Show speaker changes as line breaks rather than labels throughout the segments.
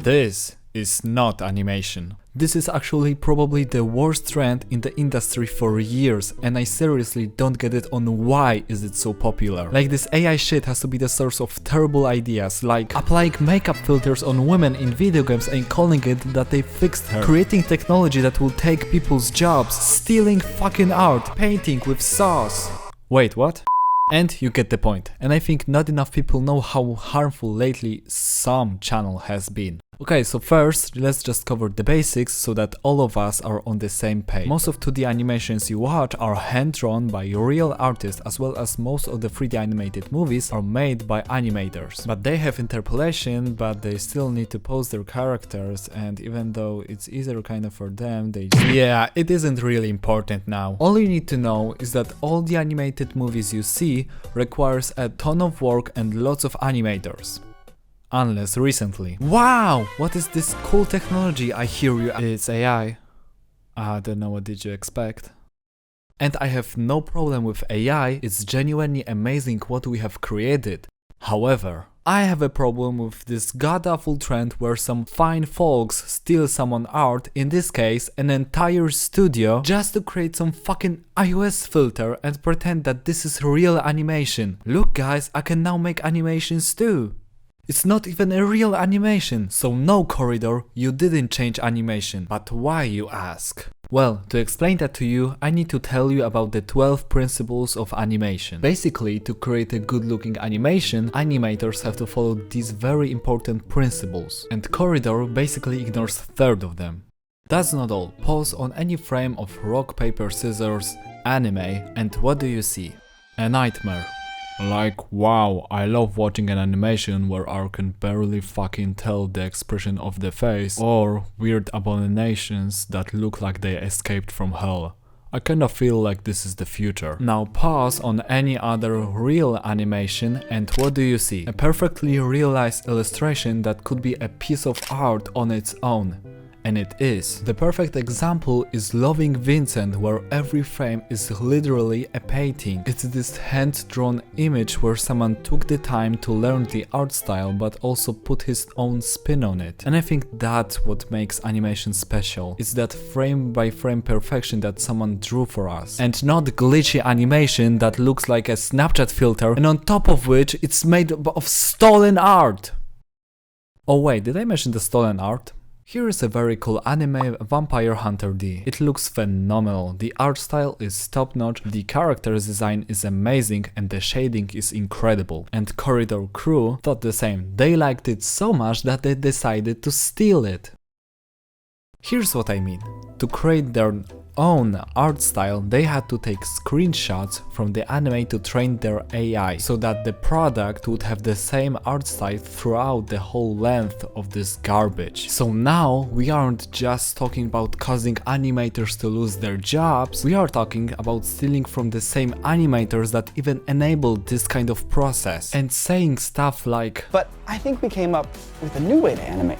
This is not animation. This is actually probably the worst trend in the industry for years, and I seriously don't get it on why is it so popular. Like, this AI shit has to be the source of terrible ideas, like applying makeup filters on women in video games and calling it that they fixed her, creating technology that will take people's jobs, stealing fucking art, painting with sauce. Wait, what? And you get the point. And I think not enough people know how harmful lately some channel has been. Okay, so first, let's just cover the basics so that all of us are on the same page. Most of 2D animations you watch are hand-drawn by real artists, as well as most of the 3D animated movies are made by animators. But they have interpolation, but they still need to pose their characters, and even though it's easier kind of for them, yeah, it isn't really important now. All you need to know is that all the animated movies you see requires a ton of work and lots of animators. Unless recently. Wow! What is this cool technology I hear you? It's AI. I don't know, what did you expect? And I have no problem with AI, it's genuinely amazing what we have created. However, I have a problem with this god-awful trend where some fine folks steal someone's art, in this case an entire studio, just to create some fucking iOS filter and pretend that this is real animation. Look guys, I can now make animations too. It's not even a real animation, so no Corridor, you didn't change animation. But why, you ask? Well, to explain that to you, I need to tell you about the 12 principles of animation. Basically, to create a good looking animation, animators have to follow these very important principles, and Corridor basically ignores a third of them. That's not all. Pause on any frame of rock, paper, scissors, anime, and what do you see? A nightmare. Like, wow, I love watching an animation where I can barely fucking tell the expression of the face, or weird abominations that look like they escaped from hell. I kinda feel like this is the future. Now pause on any other real animation and what do you see? A perfectly realized illustration that could be a piece of art on its own. And it is. The perfect example is Loving Vincent, where every frame is literally a painting. It's this hand-drawn image where someone took the time to learn the art style but also put his own spin on it. And I think that's what makes animation special. It's that frame by frame perfection that someone drew for us. And not glitchy animation that looks like a Snapchat filter and on top of which it's made of stolen art. Oh wait, did I mention the stolen art? Here is a very cool anime, Vampire Hunter D. It looks phenomenal, the art style is top notch, the character's design is amazing and the shading is incredible. And Corridor crew thought the same, they liked it so much that they decided to steal it. Here's what I mean, to create their own art style, they had to take screenshots from the anime to train their AI, so that the product would have the same art style throughout the whole length of this garbage. So now we aren't just talking about causing animators to lose their jobs, we are talking about stealing from the same animators that even enabled this kind of process, and saying stuff like,
"But I think we came up with a new way to animate.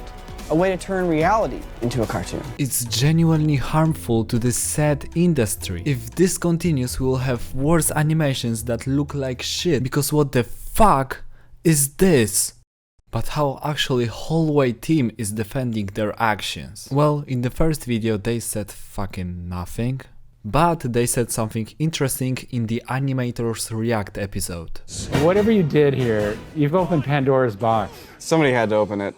A way to turn reality into a cartoon."
It's genuinely harmful to the said industry. If this continues, we will have worse animations that look like shit, because what the fuck is this? But how actually Hallway team is defending their actions? Well, in the first video they said fucking nothing. But they said something interesting in the Animators React episode.
Whatever you did here, you've opened Pandora's box.
Somebody had to open it.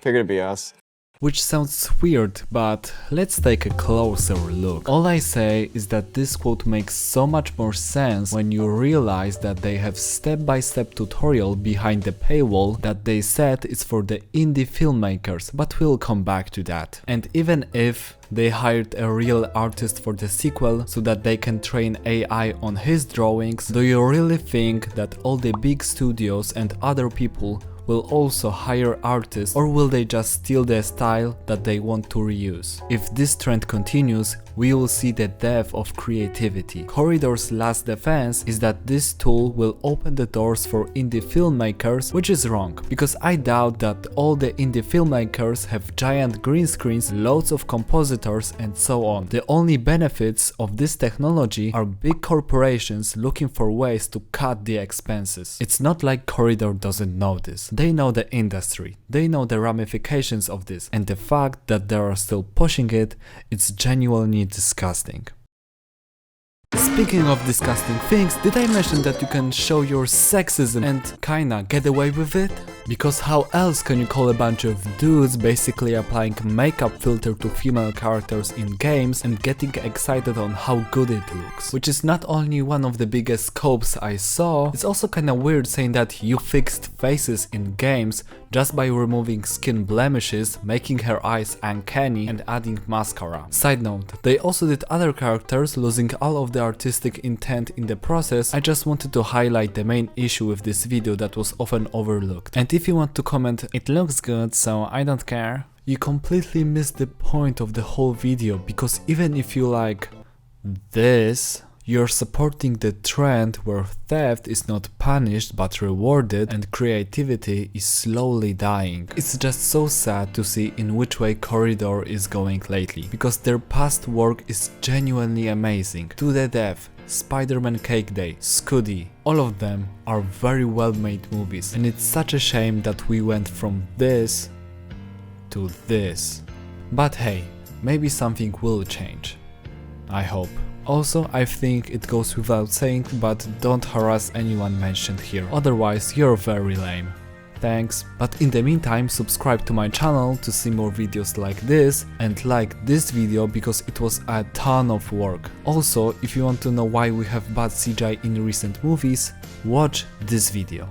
Figured it'd be us.
Which sounds weird, but let's take a closer look. All I say is that this quote makes so much more sense when you realize that they have step-by-step tutorial behind the paywall that they said is for the indie filmmakers, but we'll come back to that. And even if they hired a real artist for the sequel so that they can train AI on his drawings, do you really think that all the big studios and other people will also hire artists, or will they just steal the style that they want to reuse? If this trend continues, we will see the death of creativity. Corridor's last defense is that this tool will open the doors for indie filmmakers, which is wrong, because I doubt that all the indie filmmakers have giant green screens, loads of compositors and so on. The only benefits of this technology are big corporations looking for ways to cut the expenses. It's not like Corridor doesn't know this. They know the industry, they know the ramifications of this, and the fact that they are still pushing it, it's genuinely disgusting. Speaking of disgusting things, did I mention that you can show your sexism and kinda get away with it? Because how else can you call a bunch of dudes basically applying makeup filter to female characters in games and getting excited on how good it looks? Which is not only one of the biggest scopes I saw, it's also kinda weird saying that you fixed faces in games just by removing skin blemishes, making her eyes uncanny and adding mascara. Side note, they also did other characters, losing all of the artistic intent in the process. I just wanted to highlight the main issue with this video that was often overlooked. And if you want to comment, it looks good, so I don't care, you completely missed the point of the whole video, because even if you like this, you're supporting the trend where theft is not punished but rewarded and creativity is slowly dying. It's just so sad to see in which way Corridor is going lately, because their past work is genuinely amazing. To the Death, Spider-Man Cake Day, Scuddy, all of them are very well made movies, and it's such a shame that we went from this to this. But hey, maybe something will change. I hope. Also, I think it goes without saying, but don't harass anyone mentioned here, otherwise you're very lame. Thanks, but in the meantime subscribe to my channel to see more videos like this, and like this video because it was a ton of work. Also, if you want to know why we have bad CGI in recent movies, watch this video.